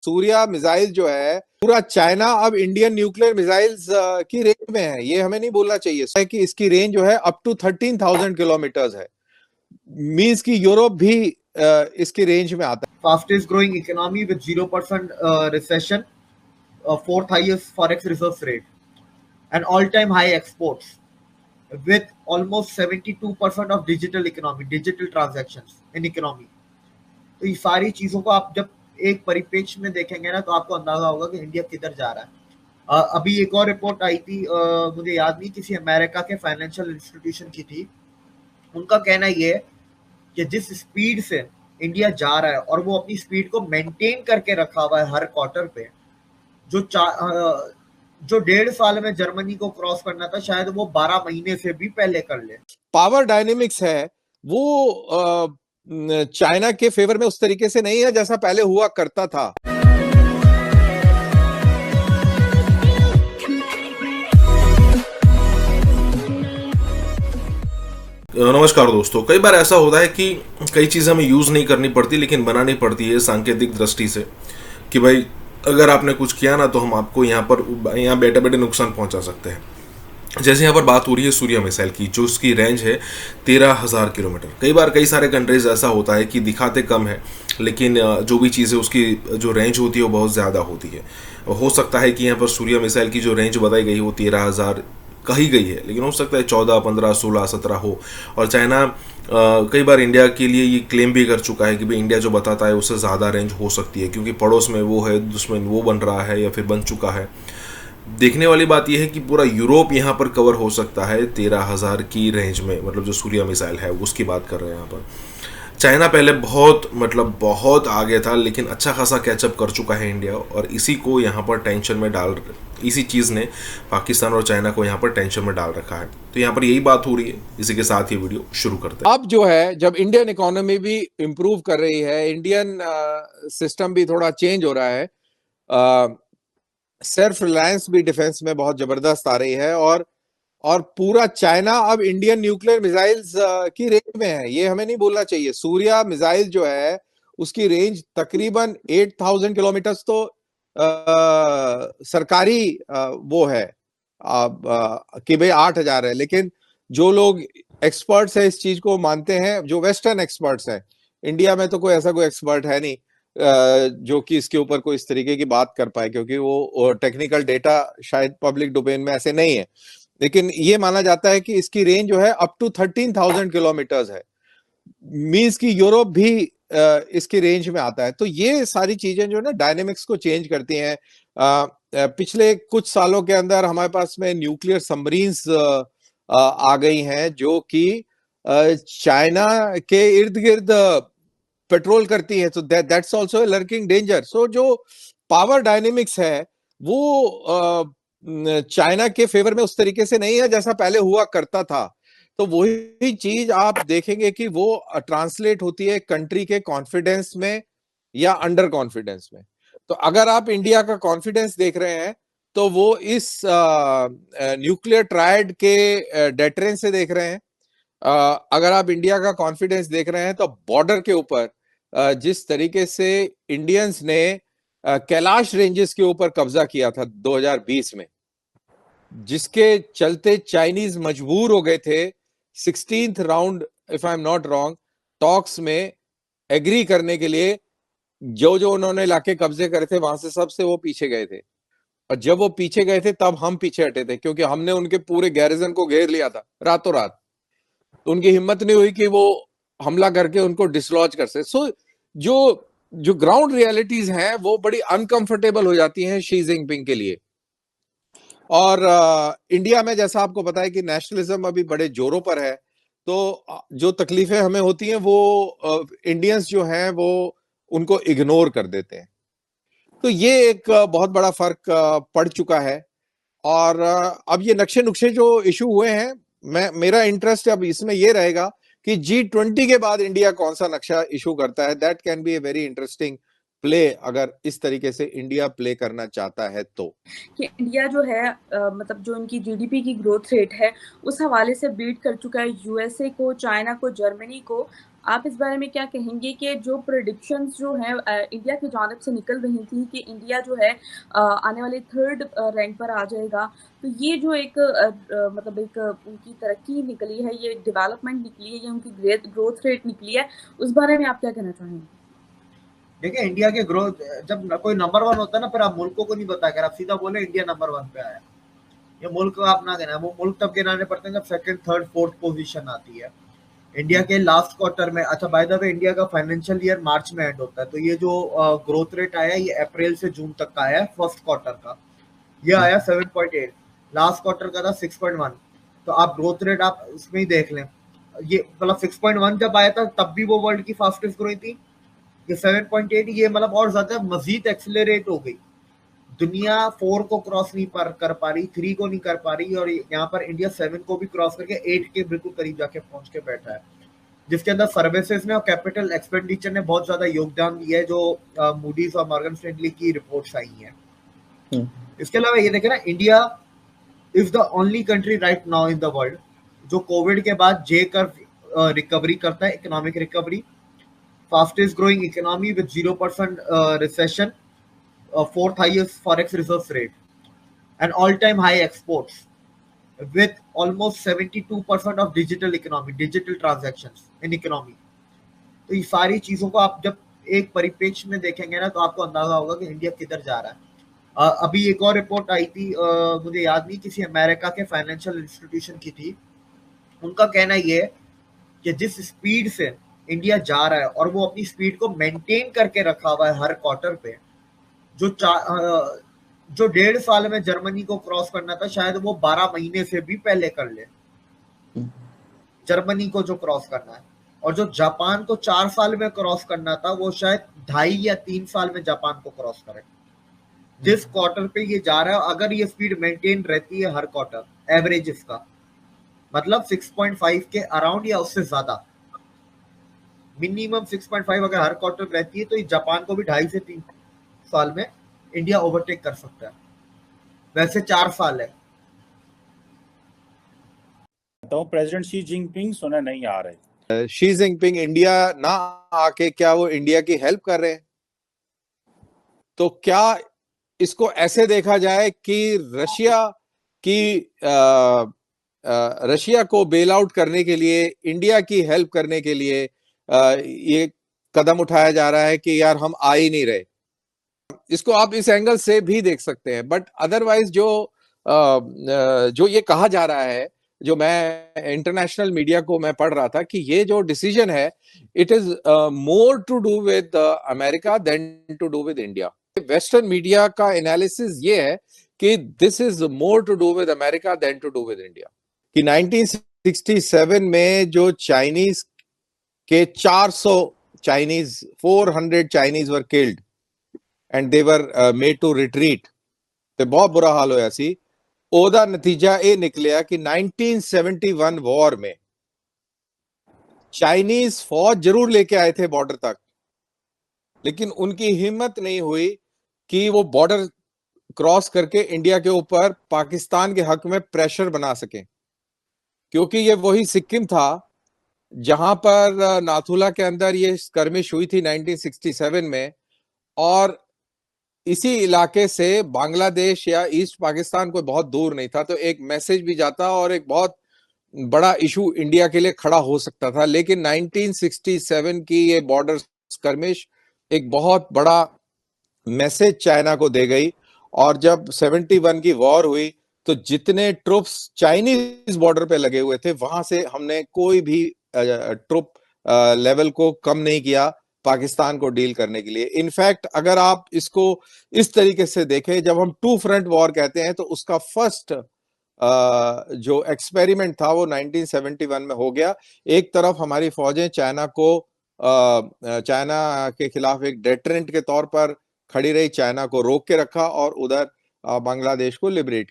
Surya missile जो है पूरा चाइना अब इंडियन न्यूक्लियर मिसाइल्स की रेंज में है। ये हमें नहीं भूलना चाहिए है कि इसकी रेंज जो है अप टू 13,000 किलोमीटर्स है। मींस कि यूरोप भी इसकी रेंज में आता है। Fastest growing economy with 0% recession, fourth highest forex reserve rate, and all-time high exports with almost 72% of digital transactions in economy. तो ये सारी चीजों को आप जब एक परिप्रेक्ष्य में देखेंगे ना, तो आपको अंदाजा होगा कि इंडिया किधर जा रहा है। अभी एक और रिपोर्ट आई थी, मुझे याद नहीं, किसी अमेरिका के फाइनेंशियल इंस्टीट्यूशन की थी। उनका कहना ये है कि जिस स्पीड से इंडिया जा रहा है और वो अपनी स्पीड को मेंटेन करके रखा हुआ है हर क्वार्टर पे, जो 1.5 साल में जर्मनी को क्रॉस करना था, शायद वो 12 महीने से भी पहले कर ले। पावर डायनेमिक्स है वो चाइना के फेवर में उस तरीके से नहीं है जैसा पहले हुआ करता था। नमस्कार दोस्तों, कई बार ऐसा होता है कि कई चीज़ें हमें यूज़ नहीं करनी पड़ती लेकिन बनानी पड़ती है सांकेतिक दृष्टि से कि भाई अगर आपने कुछ किया ना तो हम आपको यहाँ बैठे बैठे नुकसान पहुंचा सकते हैं। जैसे यहाँ पर बात हो रही है सूर्या मिसाइल की, जो उसकी रेंज है 13,000 किलोमीटर। कई बार कई सारे कंट्रीज ऐसा होता है कि दिखाते कम है लेकिन जो भी चीज़ है उसकी जो रेंज होती है वो बहुत ज़्यादा होती है। हो सकता है कि यहाँ पर सूर्या मिसाइल की जो रेंज बताई गई वो 13,000 कही गई है, लेकिन हो सकता है 14, 15, 16, 17 हो। और चाइना कई बार इंडिया के लिए ये क्लेम भी कर चुका है कि भाई इंडिया जो बताता है उससे ज़्यादा रेंज हो सकती है, क्योंकि पड़ोस में वो है, दुश्मन वो बन रहा है या फिर बन चुका है। देखने वाली बात यह है कि पूरा यूरोप यहाँ पर कवर हो सकता है 13,000 की रेंज में, मतलब जो सूर्या मिसाइल है उसकी बात कर रहे हैं यहाँ पर। चाइना पहले बहुत आगे था लेकिन अच्छा खासा कैचअप कर चुका है इंडिया, और इसी को यहाँ पर टेंशन में इसी चीज़ ने पाकिस्तान और चाइना को यहाँ पर टेंशन में डाल रखा है। तो यहाँ पर यही बात हो रही है। इसी के साथ ये वीडियो शुरू करते हैं। अब जो है जब इंडियन इकोनॉमी भी इम्प्रूव कर रही है, इंडियन सिस्टम भी थोड़ा चेंज हो रहा है, सेल्फ रिलायंस भी डिफेंस में बहुत जबरदस्त आ रही है, और पूरा चाइना अब इंडियन न्यूक्लियर मिसाइल्स की रेंज में है। ये हमें नहीं भूलना चाहिए। सूर्या मिसाइल जो है उसकी रेंज तकरीबन 8,000 किलोमीटर तो सरकारी वो है कि भाई 8,000 है, लेकिन जो लोग एक्सपर्ट्स है इस चीज को मानते हैं, जो वेस्टर्न एक्सपर्ट्स हैं, इंडिया में तो कोई ऐसा कोई एक्सपर्ट है नहीं जो कि इसके ऊपर कोई इस तरीके की बात कर पाए, क्योंकि वो टेक्निकल डेटा शायद पब्लिक डोमेन में ऐसे नहीं है। लेकिन ये माना जाता है कि इसकी रेंज जो है अप टू 13,000 किलोमीटर्स है। मींस कि यूरोप भी इसकी रेंज में आता है। तो ये सारी चीजें जो है ना डायनेमिक्स को चेंज करती हैं। पिछले कुछ सालों के अंदर हमारे पास में न्यूक्लियर सबमरीन्स आ गई हैं जो कि चाइना के इर्द गिर्द पेट्रोल करती है। तो दैट्स आल्सो लर्किंग डेंजर। सो जो पावर डायनेमिक्स है वो चाइना के फेवर में उस तरीके से नहीं है जैसा पहले हुआ करता था। तो वही चीज आप देखेंगे कि वो ट्रांसलेट होती है कंट्री के कॉन्फिडेंस में या अंडर कॉन्फिडेंस में। तो अगर आप इंडिया का कॉन्फिडेंस देख रहे हैं तो वो इस न्यूक्लियर ट्रायड के डेटरेंस से देख रहे हैं। अगर आप इंडिया का कॉन्फिडेंस देख रहे हैं तो बॉर्डर के ऊपर जिस तरीके से इंडियंस ने कैलाश रेंजेस के ऊपर कब्जा किया था 2020 में, जिसके चलते चाइनीज मजबूर हो गए थे 16th round, if I am not wrong, talks में एग्री करने के लिए। जो उन्होंने इलाके कब्जे करे थे वहां से सबसे वो पीछे गए थे, और जब वो पीछे गए थे तब हम पीछे हटे थे, क्योंकि हमने उनके पूरे गैरिजन को घेर लिया था रातों रात। तो उनकी हिम्मत नहीं हुई कि वो हमला करके उनको डिसलॉज कर सके। सो जो ग्राउंड रियलिटीज हैं वो बड़ी अनकंफर्टेबल हो जाती हैं शी जिनपिंग के लिए। और इंडिया में जैसा आपको पता है कि नेशनलिज्म अभी बड़े जोरों पर है। तो जो तकलीफें हमें होती हैं वो इंडियंस जो हैं वो उनको इग्नोर कर देते हैं। तो ये एक बहुत बड़ा फर्क पड़ चुका है। और अब ये नक्शे नुक्शे जो इशू हुए हैं, मेरा इंटरेस्ट अब इसमें ये रहेगा कि G20 के बाद इंडिया कौन सा नक्शा इशू करता है। That can be a very interesting play, अगर इस तरीके से इंडिया प्ले करना चाहता है तो। कि इंडिया जो है मतलब जो इनकी जीडीपी की ग्रोथ रेट है उस हवाले से बीट कर चुका है यूएसए को, चाइना को, जर्मनी को, आप इस बारे में क्या कहेंगे कि जो प्रेडिक्शंस जो हैं इंडिया की जानिब से निकल रही थी कि इंडिया जो है आने वाले थर्ड रैंक पर आ जाएगा, तो ये जो एक मतलब एक उनकी तरक्की निकली है, ये डेवलपमेंट निकली है, ये उनकी ग्रोथ रेट निकली है, उस बारे में आप क्या कहना चाहेंगे? देखिए, इंडिया के ग्रोथ, जब कोई नंबर वन होता है ना, फिर आप मुल्कों को नहीं बताया कर, आप सीधा बोले इंडिया नंबर वन पे आया। ये मुल्क आप ना गिना, वो मुल्क तब गिनाने पड़ते हैं जब सेकंड थर्ड फोर्थ पोजीशन आती है। इंडिया के लास्ट क्वार्टर में, अच्छा बाय द वे, इंडिया का फाइनेंशियल ईयर मार्च में एंड होता है, तो ये जो ग्रोथ रेट आया ये अप्रैल से जून तक का आया, फर्स्ट क्वार्टर का ये आया 7.8, लास्ट क्वार्टर का था 6.1। तो आप ग्रोथ रेट आप उसमें ही देख लें, ये मतलब 6.1 जब आया था तब भी वो वर्ल्ड की फास्टेस्ट ग्रोइंग थी। ये 7.8 ये मतलब और ज्यादा मजीद एक्सेलरेट हो गई। दुनिया 4 को क्रॉस नहीं कर पा रही, 3 को नहीं कर पा रही, और यहाँ पर इंडिया 7 को भी क्रॉस करके 8 के बिल्कुल करीब जाके पहुंच के बैठा है, जिसके अंदर सर्विसेज ने और कैपिटल एक्सपेंडिचर ने बहुत ज्यादा योगदान दिया है, जो मूडीज और मॉर्गन स्टैनली की रिपोर्ट्स आई हैं। इसके अलावा ये देखें ना, India is the only country right now in the world जो कोविड के बाद जे कर्व रिकवरी करता है, economic recovery, fastest growing economy with 0% recession, fourth highest forex reserve rate, and all-time high exports with almost 72% of digital economy, digital transactions in economy। तो ये सारी चीजों को आप जब एक परिप्रेक्ष्य में देखेंगे ना, तो आपको अंदाजा होगा कि इंडिया किधर जा रहा है। अभी एक और रिपोर्ट आई थी, मुझे याद नहीं, किसी अमेरिका के फाइनेंशियल इंस्टीट्यूशन की थी। उनका कहना ये है कि जिस स्पीड से इंडिया जा रहा है और वो अपनी स्पीड को मेंटेन करके रखा हुआ है हर क्वार्टर पे, जो 1.5 साल में जर्मनी को क्रॉस करना था, शायद वो 12 महीने से भी पहले कर ले, जर्मनी को जो क्रॉस करना है। और जो जापान को 4 साल में क्रॉस करना था, वो शायद 2.5 या 3 साल में जापान को क्रॉस करे। जिस क्वार्टर पे ये जा रहा है, अगर ये स्पीड मेंटेन रहती है हर क्वार्टर, एवरेज इसका मतलब 6.5 के अराउंड या उससे ज्यादा, मिनिमम 6.5 अगर हर क्वार्टर रहती है, तो ये जापान को भी 2.5 से 3 साल में इंडिया ओवरटेक कर सकता है। वैसे 4 साल है। तो प्रेसिडेंट शी जिनपिंग सुना नहीं आ रहे। शी जिनपिंग इंडिया ना आके क्या वो इंडिया की हेल्प कर रहे हैं? तो क्या इसको ऐसे देखा जाए कि रशिया को बेल आउट करने के लिए, इंडिया की हेल्प करने के लिए ये कदम उठाया जा रहा है कि यार हम आ ही नहीं रहे? इसको आप इस एंगल से भी देख सकते हैं। बट अदरवाइज जो ये कहा जा रहा है, जो मैं इंटरनेशनल मीडिया को मैं पढ़ रहा था, कि ये जो डिसीजन है it is more to do with America than to do with India. Western media का एनालिसिस ये है कि this is more to do with America than to do with India. कि 1967 में जो चाइनीज के 400 Chinese were killed and they were made to retreat, ते बहुत बुरा हाल होया सी। ओदा नतीजा ये निकलिया कि 1971 वॉर में चाइनीज फौज जरूर लेके आए थे बॉर्डर तक, लेकिन उनकी हिम्मत नहीं हुई कि वो बॉर्डर क्रॉस करके इंडिया के ऊपर पाकिस्तान के हक में प्रेशर बना सके, क्योंकि ये वही सिक्किम था जहां पर नाथुला के अंदर ये स्कर्मिश हुई थी 1967 में। और इसी इलाके से बांग्लादेश या ईस्ट पाकिस्तान कोई बहुत दूर नहीं था, तो एक मैसेज भी जाता और एक बहुत बड़ा इशू इंडिया के लिए खड़ा हो सकता था। लेकिन 1967 की ये बॉर्डर स्कर्मिश एक बहुत बड़ा मैसेज चाइना को दे गई। और जब 71 की वॉर हुई, तो जितने ट्रुप्स चाइनीज बॉर्डर पे लगे हुए थे, वहां से हमने कोई भी ट्रुप लेवल को कम नहीं किया पाकिस्तान को डील करने के लिए। इनफैक्ट अगर आप इसको इस तरीके से देखें, जब हम 2 फ्रंट वॉर कहते हैं, तो उसका फर्स्ट जो एक्सपेरिमेंट था वो 1971 में हो गया। एक तरफ हमारी फौजें चाइना के खिलाफ एक डेटरेंट के तौर पर खड़ी रही, चाइना को रोक के रखा, और उधर बांग्लादेश को लिबरेट